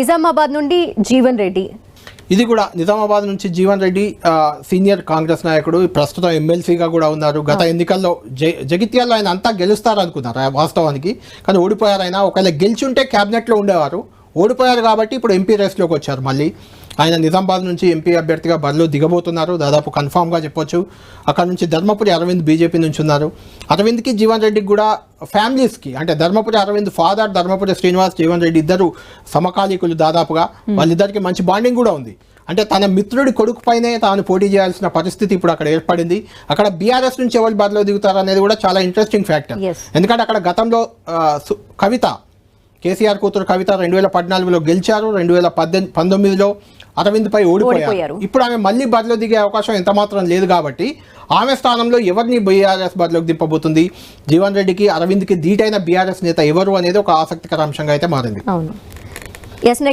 నిజామాబాద్ నుండి జీవన్ రెడ్డి, ఇది కూడా నిజామాబాద్ నుంచి జీవన్ రెడ్డి సీనియర్ కాంగ్రెస్ నాయకుడు, ప్రస్తుతం ఎమ్మెల్సీగా కూడా ఉన్నారు. గత ఎన్నికల్లో జగిత్యాల్లో ఆయన అంతా గెలుస్తారనుకున్నారు వాస్తవానికి, కానీ ఓడిపోయారు. ఆయన ఒకవేళ గెలిచి ఉంటే క్యాబినెట్లో ఉండేవారు, ఓడిపోయారు కాబట్టి ఇప్పుడు ఎంపీ రేస్లోకి వచ్చారు. మళ్ళీ ఆయన నిజామాబాద్ నుంచి ఎంపీ అభ్యర్థిగా బరిలో దిగబోతున్నారు, దాదాపు కన్ఫామ్గా చెప్పొచ్చు. అక్కడ నుంచి ధర్మపురి అరవింద్ బీజేపీ నుంచి ఉన్నారు. అరవింద్కి జీవన్ రెడ్డికి కూడా ఫ్యామిలీస్కి, అంటే ధర్మపురి అరవింద్ ఫాదర్ ధర్మపురి శ్రీనివాస్, జీవన్ రెడ్డి ఇద్దరు సమకాలీకులు దాదాపుగా. వాళ్ళిద్దరికి మంచి బాండింగ్ కూడా ఉంది. అంటే తన మిత్రుడి కొడుకు పైనే తాను పోటీ చేయాల్సిన పరిస్థితి ఇప్పుడు అక్కడ ఏర్పడింది. అక్కడ బీఆర్ఎస్ నుంచి ఎవరు బరిలో దిగుతారు అనేది కూడా చాలా ఇంట్రెస్టింగ్ ఫ్యాక్టర్. ఎందుకంటే అక్కడ గతంలో కవిత, కేసీఆర్ కూతురు కవిత 2014లో గెలిచారు, 2019లో అరవింద్ పై ఓడిపోయారు. ఇప్పుడు ఆమె మళ్ళీ బరిలో దిగే అవకాశం ఎంత మాత్రం లేదు కాబట్టి ఆమె స్థానంలో ఎవరిని బీఆర్ఎస్ బరిలోకి దింపబోతుంది, జీవన్ రెడ్డికి అరవింద్కి ధీటైన బీఆర్ఎస్ నేత ఎవరు అనేది ఒక ఆసక్తికర అంశంగా అయితే మారింది.